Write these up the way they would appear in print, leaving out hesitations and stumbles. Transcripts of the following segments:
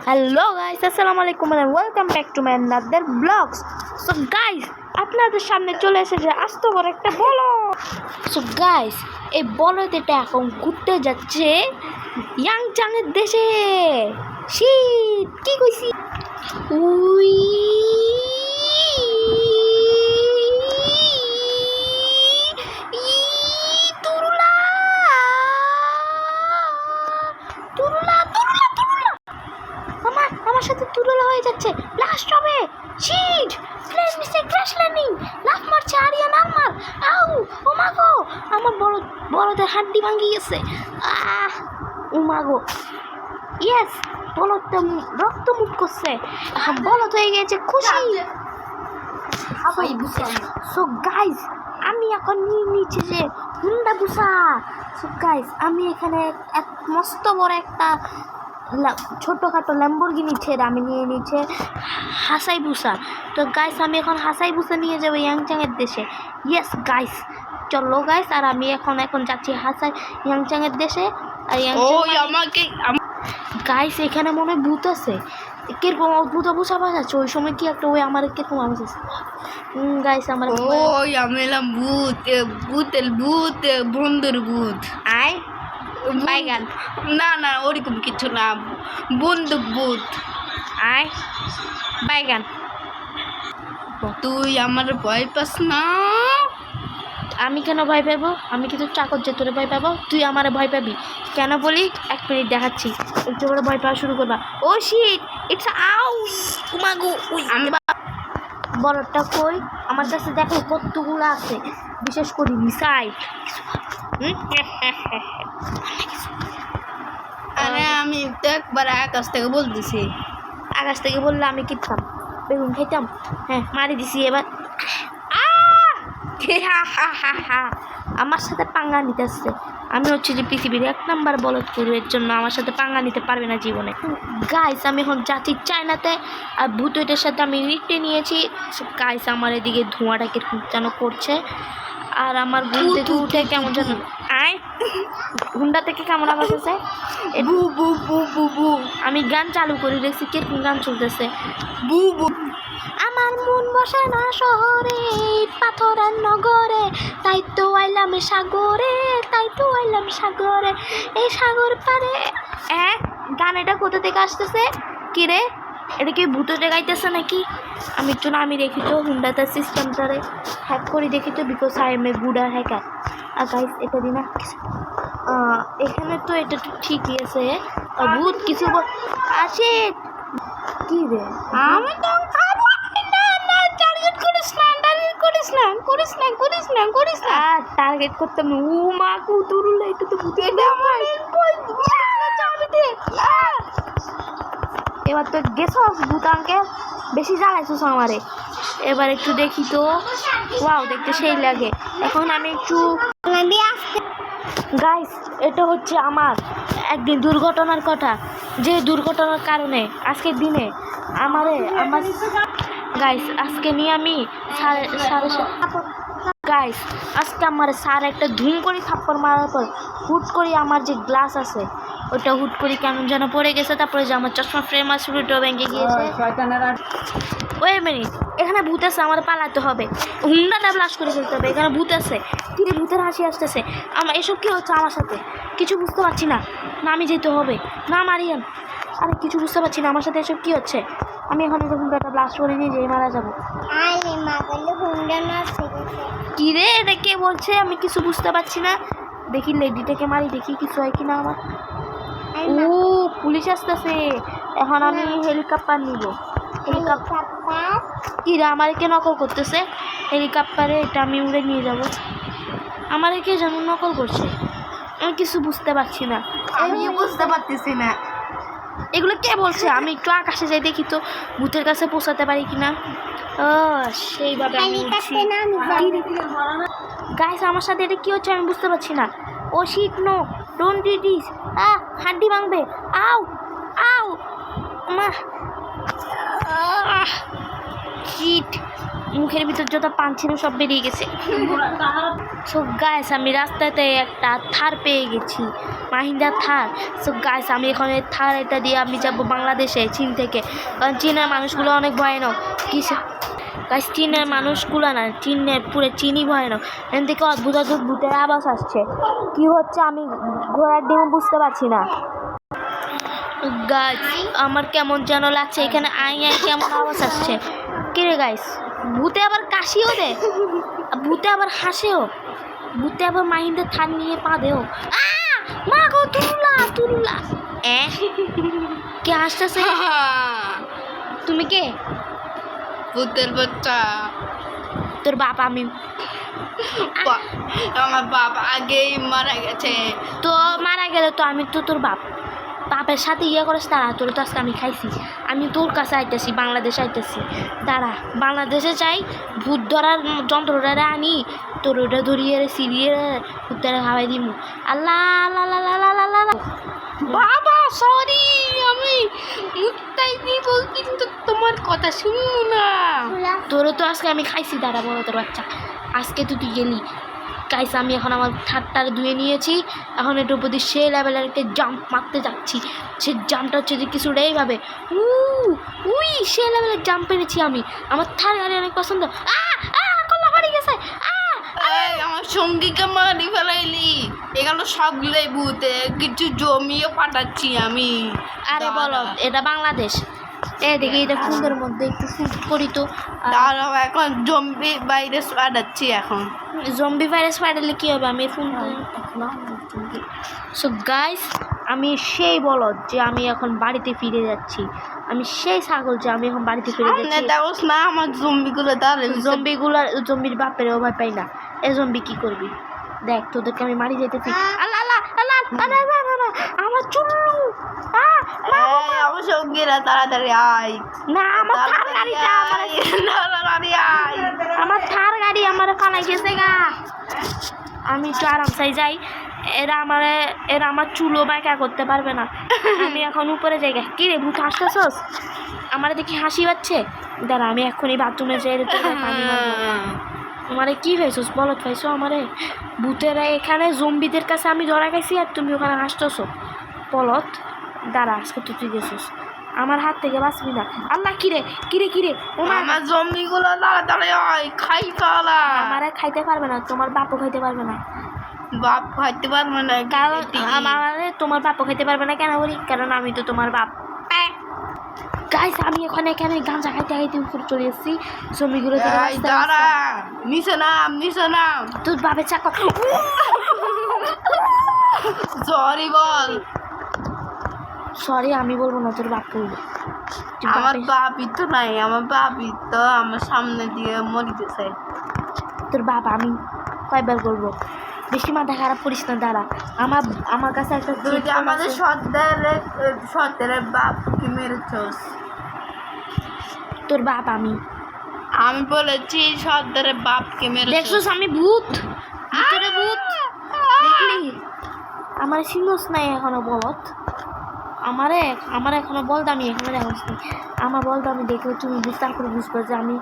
Hello guys, আসসালামু আলাইকুম and welcome back to my another vlogs. So guys, আপনাদের সামনে চলে এসেছে আস্ত বড় একটা বলদ। সো গাইস, এই বলদটা এখন ঘুরতে যাচ্ছে ইয়াংচাংয়ের দেশে। শীত কি কইছি উই আমার সাথে তুলনা হয়ে যাচ্ছে, ব্লাস্ট হবে, শিট, প্লেন মিসে ক্র্যাশ ল্যান্ডিং, লাফ মারছে আরিয়ান আরমার, আউ ও মা গো, আমার বড়দের হাড্ডি ভাঙি গেছে, ও মা গো, ইয়েস, বলদটা রক্ত মুখ করছে, বলদ হয়ে গেছে খুশি। সো গাইজ, আমি এখন নিয়ে নিচ্ছি যে হুন্ডা বুসা। সো গাইজ, আমি এখানে এক মস্ত বড় একটা ছোটোখাটো ল্যাম্বরগিনি ছেড়ে আমি নিয়ে নিচ্ছে হাসাইবুসা। তো গাইস, আমি এখন হাসাইবুসা নিয়ে যাবো ইয়াংচাংয়ের দেশে। ইয়েস গাইস, চলো গাইস, আর আমি এখন যাচ্ছি ইয়াংচাংয়ের দেশে। আর গাইস, এখানে মনে হয় ভূত আছে, কিরকম অদ্ভুত অবস্থা পাওয়া যাচ্ছে। ওই সময় কি একটা ওই আমার কিরকম আওয়াজ আছে গাইস, আমার ওই আমি এলাম ভূত ভূতের ভূত বন্ধুর ভূত আয় বাইগান, না না ওরকম কিছু না, বন্দুক ভূত আয় বাইগান। তুই আমার ভয় পাস না? আমি কেন ভয় পাবো? আমি কিন্তু চাকর যে তোরে ভয় পাবো, তুই আমারে ভয় পাবি কেন বলি? এক মিনিট দেখাচ্ছি, একটু করে ভয় পাওয়া শুরু করবা। ও শিট, ইটস আউ উমাগু। বড়টা কই? আমার কাছে দেখো কতগুলো আছে, বিশেষ করে মিসাইল। আরে আমি তো একবার আকাশ থেকে বলতেছি। আকাশ থেকে বললে আমি কিনতাম, বেগুন খাইতাম। হ্যাঁ, মারি দিছি এবার। আমার সাথে পাঙ্গা নিতে আসছে। আমি হচ্ছে যে পৃথিবীর 1 নাম্বার বলদ করু, এর জন্য আমার সাথে পাঙ্গা নিতে পারবে না জীবনে। গাইস, আমি এখন যাচ্ছি চায়নাতে, আর ভূতের সাথে আমি নিতে নিয়েছি। গাইস, আমার এদিকে ধোঁয়াটা কিরকম যেন করছে, আর আমার ঘুম থেকে উঠে কেমন যেন হুন্ডা থেকে কেমন আওয়াজ আছে। আমি গান চালু করে দেখছি, কিরকম গান চলতেছে। আমার মন বসে না শহরে, পাথরের নগরে, তাই তো আইলাম সাগরে, তাই তো আইলাম সাগরে, এই সাগর পারে। গান এটা কোথা থেকে আসতেছে? কি রে, এটা কি ভূততে গাইতেছে নাকি? আমি একটু নামি দেখি তো, হুন্ডাতে সিস্টেমটারে হ্যাক করে দেখি তো, because I am a good আর হ্যাকার। আর গাইস, এটা দিন এখানে তো এটা তো ঠিকই আছে, ভূত কিছু আসে। কি রে, আমি তো টার্গেট করতাম। ও মা কুতুরুল, এটা তো ভূতের আমার। এবার তো গেছো ভূতাঙ্কে, বেশি জ্বালাইছিস আমারে। এবার একটু দেখি তো, ওয়াও, দেখতে সেই লাগে। এখন আমি একটু গাইস, এটা হচ্ছে আমার একদিন দুর্ঘটনার কথা, যে দুর্ঘটনার কারণে আজকের দিনে আমার গাইস, আজকে নিয়ে আমি গাইস, আজকে আমার স্যার একটা ধুম করে থাপ্পড় মারার পর হুট করে আমার যে গ্লাস আছে ওটা হুট করে কেমন যেন পড়ে গেছে। তারপরে যে আমার চশমা ফ্রেম আছে ওটাও ভেঙে গিয়েছে। ওই মিনিট, এখানে ভূত আছে, আমার পালাতে হবে, হুন্ডাটা ব্লাস্ট করে ফেলতে হবে। এখানে ভূত আছে, কিরে ভূতের হাসি আসতেছে। আমার এসব কী হচ্ছে আমার সাথে? কিছু বুঝতে পারছি না। না আমি যেতে হবে, না মারিয়ান, আরে কিছু বুঝতে পারছি না, আমার সাথে এসব কী হচ্ছে? আমি এখন হুন্ডাটা ব্লাস্ট করে নিয়ে যেয়ে মারা যাবো। কি রে, এটা কে বলছে? আমি কিছু বুঝতে পারছি না। দেখি লেডিটাকে মারি, দেখি কিছু হয় কিনা আমার। ও পুলিশ আসতেছে, এখন আমি হেলিকপ্টার নিব। হেলিকপ্টার কি রে, আমার কে নকল করতেছে? হেলিকপ্টারে এটা আমি উড়ে নিয়ে যাব। আমার কে যেন নকল করছে, আমি কিছু বুঝতে পারছি না। আমি বুঝতে পারতেছি না এগুলো কে বলছে। আমি একটু আকাশে যাই, দেখি তো ভূতের কাছে পৌঁছাতে পারি কিনা। সেইভাবে গাইস, আমার সাথে এটা কি হচ্ছে আমি বুঝতে পারছি না। Oh shit, no, don't do this. হাড্ডি ভাঙবে, আউ আউ মা। চিট মুখের ভিতর যত পান ছিল সব বেরিয়ে গেছে। সো গাইস আমি রাস্তাতে একটা থার পেয়ে গেছি, মাহিন্দ্রা থার। সো গাইস আমি এখন এই থার এটা দিয়ে আমি যাবো বাংলাদেশে, চীন থেকে। কারণ চীনের মানুষগুলো অনেক ভয়ানক। কিসে গাইস চীনের মানুষগুলো না, চীনের পুরো চীনই ভয়ানক। এখান থেকে অদ্ভুত অদ্ভুত ভূতের আওয়াজ আসছে। কি হচ্ছে আমি ঘোড়ার ডিমও বুঝতে পারছি না। গাইস আমার কেমন যেন লাগছে, এখানে আই আই কেমন আওয়াজ আসছে। কে রে গাইস, ভূতে আবার কাশিও দে, ভূতে আবার হাসেও, ভূতে আবার মাহিন্দে থান নিয়ে পা দেও। মা গো তুললা তুললা। কে হাসতেছে? তুমি কে? ভূতের বাচ্চা। তোর বাপ। আমি আমার বাবা আগেই মারা গেছে। তো মারা গেলে তো আমি তো তোর বাপ, বাপের সাথে ইয়ে করিস তারা। তোর তো আজকে আমি খাইছি। আমি তোর কাছে আইতেছি, বাংলাদেশে আইতেছি। দাঁড়া, বাংলাদেশে যাই, ভূত ধরার যন্ত্রটা আনি, তোর ওটা ধরিয়ে সিরিয়ে ভূতটা খাওয়াই দিমু। আল্লাহ আল্লাহ আল্লাহ আল্লাহ আল্লাহ। বাবা সরি, আমি মুক্তাই দিব কিন্তু তোমার কথা শুনবো না। তোরও তো আজকে আমি খাইছি। দাঁড়া বলো তোর বাচ্চা, আজকে তো তুই গেলি। গাইস আমি এখন আমার থারটার ধুয়ে নিয়েছি, এখন এটার প্রতি সে লেভেলের একটা জাম্প মারতে যাচ্ছি। সে জাম্পটা হচ্ছে যে কিছুটা এইভাবে উই সে লেভেলের জাম্প পেরেছি আমি। আমার থার গাড়ি অনেক পছন্দ। কল্লা বাড়ি গেছে। আমার সঙ্গীকে মারি ফেলাইলি। এগুলো সবগুলোই ভূতে, কিছু জমিও পাঠাচ্ছি আমি। আরে বলো, এটা বাংলাদেশ। দেখি এটা ফুলের মধ্যে একটু শুট করি তো। দাঁড়াও, এখন জম্বি ভাইরাস পাঠাচ্ছি। এখন জম্বি ভাইরাস পাঠালে কী হবে? আমি ফোন। সো গাইস আমি সেই বলদ যে আমি এখন বাড়িতে ফিরে যাচ্ছি। আমি সেই ছাগল যে আমি এখন বাড়িতে ফিরে যাচ্ছি। দেখোস না আমার জম্বিগুলো দাঁড়াবে। জম্বির বাপের ভয় পাই না। এ জম্বি কি করবি? দেখ তোদেরকে আমি মারি যেতেছি। আল্লাহ আল্লাহ আল্লাহ আল্লাহ, আমার চুল্লু। আমার সঙ্গীরা তাড়াতাড়ি আয়। না আমার থার গাড়িটা তাড়াতাড়ি আয়। আমার থার গাড়ি আমার ফালাই গেছে গা। আমি একটু আরামসাই যাই। এরা আমার চুলো বাঁকা করতে পারবে না। আমি এখন উপরে যাই। কি রে ভূত হাসতেছস? আমার দেখি হাসি পাচ্ছে। দাঁড়া আমি এখনই বাথরুমে যাই। পানি আমারে কি পাইছস? বলত পাইছো আমারে? ভূতেরা এখানে জম্বিদের কাছে আমি ধরা খাইছি আর তুমি ওখানে হাসতেছো বলত। দাঁড়া আজকে তুই গেছিস, আমার হাত থেকে বাঁচবি না। আল্লাহ কিরে কিরে কিরে, আমার জম্বিগুলো তাড়াতাড়ি আয়, খাই ফেলা। আমারে খাইতে পারবে না, তোমার বাপও খাইতে পারবে না। বাপ খাইতে পারবে না কারণ আমারে তোমার বাপও খাইতে পারবে না। কেন বলি? কারণ আমি তো তোমার বাপ। গাইস আমি এখানে গাঁজা খাইতে খাইতে উপরে চলে এসেছি। জমিগুলো থেকে নিচে নাম। তোর বাপের চাকর। সরি বল। সরি আমি বলবো না, তোর বাপ বলবো। আমার বাপই তো নাই, আমার বাপই তো আমার সামনে দিয়ে মরিতেছে। তোর বাপ আমি কয়বার বলবো? বেশি মাথা খারাপ করিস না। দাঁড়া আমার কাছে একটা আমাদের সতের বাপ কি মেরেছস? তোর বাপ আমি বলেছি সতের বাপকে মেরে। দেখছস আমি ভূত, ভিতরে ভূত দেখলি? আমার সিনোস নাই এখনো বলত। আমার এখনো বলদ আমি এখনো দেখছ নি। আমার বলদ আমি দেখলে তুমি তারপরে বুঝবো যে আমি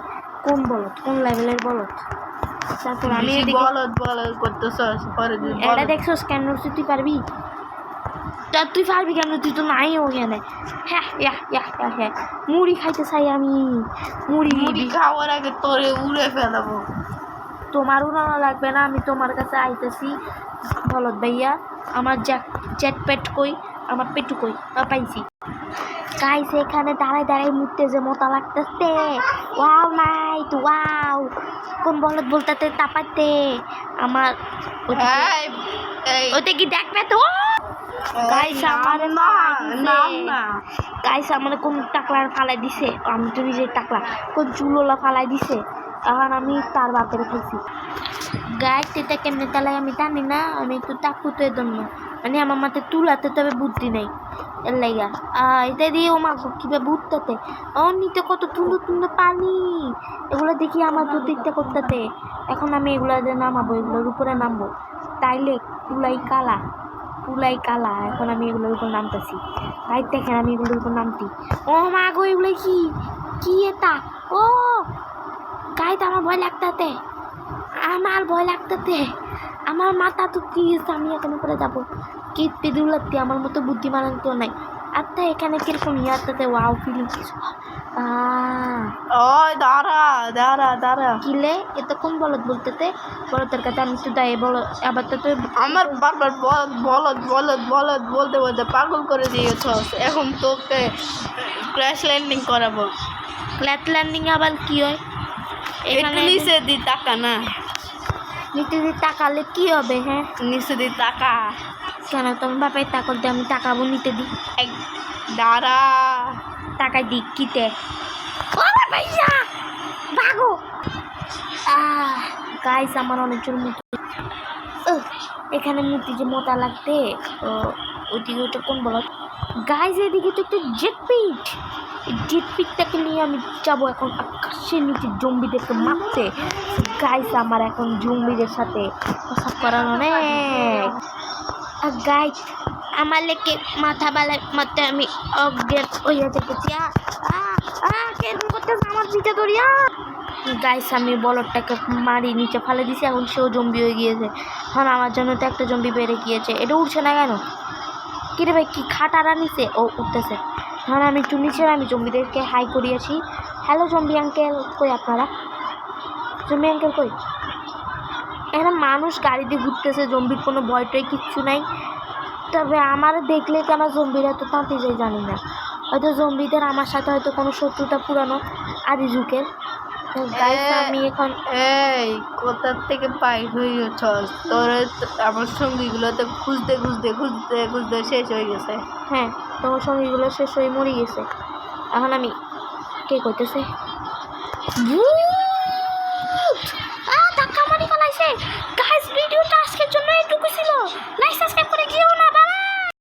কোন বলত, কোন লেভেলের বলত। তারপর আমি বলদ করতেছস। এটা দেখছস কেন? তুই পারবি? তুই পারবি কেন? তুই তো নাই ওখানে। হ্যাঁ মুড়ি খাইতে চাই আমি। মুড়ি খাওয়ার আগে তোরে উড়ে ফেলাবো। তোমার উড়ানো লাগবে না, আমি তোমার কাছে আইতেছি বলদ ভাইয়া। আমার জ্যাট পেট কই? আমার পেটু কই? পাইছি। গাইস এখানে দাঁড়ায় মুড়তে যে মতো লাগতেছে। Wow night wow. কোন বলদ বলতে তাপাইতে আমার ওইটা কি দেখবে তো? গাইস আমার গাইস আমার কোন টাকলার ফালাই দিছে। আমি তো নিজের টাকলা কোন চুলোলা ফালাই দিছে। এখন আমি তার বাপের খাইছি। গাইস এটা কেমনে তালাই আমি জানি না। আমি একটু টাকুতে জন্য মানে আমার মাথায় তুলাতে তবে বুদ্ধি নেই। এর লাইগা এটা দিয়ে ও মা কীভাবে বুঝতে ও নিতে কত সুন্দর পানি। এগুলো দেখি আমার প্রতিজ্ঞা করতে। এখন আমি এগুলো নামাবো, এগুলোর উপরে নামবো। তাইলে পুলাই কালা। এখন আমি এগুলোর উপর নামতেছি। গাইড দেখেন আমি এগুলোর উপর নামতি। ও মা গো এগুলো কি এটা? ও গাইজ আমার ভয় লাগতেছে, আমার ভয় লাগতেছে, আমার মাথা তো কি আমি এখন করে যাবো কীর্তি দুলাত্তি আমার মতো বুদ্ধিমান তো নাই। আচ্ছা এখানে কিরকম ইয়াতে ওয়াও ফিলিং ওই দাঁড়া দাঁড়া দাঁড়া কিলে এতক্ষণ বলদ বলতেতে বলদের কাছে আমি তো দায় বলো আবার তো তুই আমার বারবার বলদ বলদ বলদ বলতে বলতে পাগল করে দিয়েছ। এখন তোকে ক্র্যাশ ল্যান্ডিং করাবো। ফ্ল্যাট ল্যান্ডিং আবার কি হয়? একটু এখানে নিচে দি টাকা না, নিতে দিয়ে তাকালে কি হবে? হ্যাঁ নিচে দি টাকা। কেন তোমার বাপাই তাকল দিয়ে আমি তাকাবো নিতে দিই দাঁড়া টাকায় দিক কিতে ভাইয়া ভাগো। গাইস আমার অনেকজন মতো এখানে মূর্তি যে মোটা লাগতে ওইদিকে ওটা কোন বলো গাইস এদিকে তো একটা জেটপিকটাকে নিয়ে আমি যাবো এখন আকাশের নিচে জম্বিদেরকে মারতে। গাইস আমার এখন জম্বিদের সাথে সব করার অনেক গাইস আমার লেগে মাথা বালাই মারতে আমি অজ্ঞান হইয়া যেতেছি। কেরকম করতেছে আমার পিঠে ধরিয়া। গাইস আমি বলদটাকে মারি নিচে ফেলে দিছি, এখন সেও জম্বি হয়ে গিয়েছে। এখন আমার জন্য তো একটা জম্বি বেড়ে গিয়েছে, এটা উঠছে না কেন? কিরে ভাই কি খাটারা নিচে? ও উঠতেছে। এখন আমি একটু নিচে আমি জম্বিদেরকে হাই করিয়েছি। হ্যালো জম্বি আঙ্কেল, কই আপনারা? জম্বি আঙ্কেল কই? এখানে মানুষ গাড়ি দিয়ে ঘুরতেছে, জম্বির কোনো ভয়টাই কিচ্ছু নাই। তবে আমার দেখলে কেন জম্বিরা তো তাঁতে যায় জানি না, হয়তো জম্বিদের আমার সাথে হয়তো কোনো শত্রুতা পুরানো আদি যুগের। আমি এখন এই কোথার থেকে বাইর হয়েছ? তোর আমার সঙ্গীগুলো তো খুঁজতে খুঁজতে খুঁজতে খুঁজতে শেষ হয়ে গেছে। হ্যাঁ তোমার সঙ্গীগুলো শেষ হয়ে মরে গেছে। এখন আমি কে করতেছে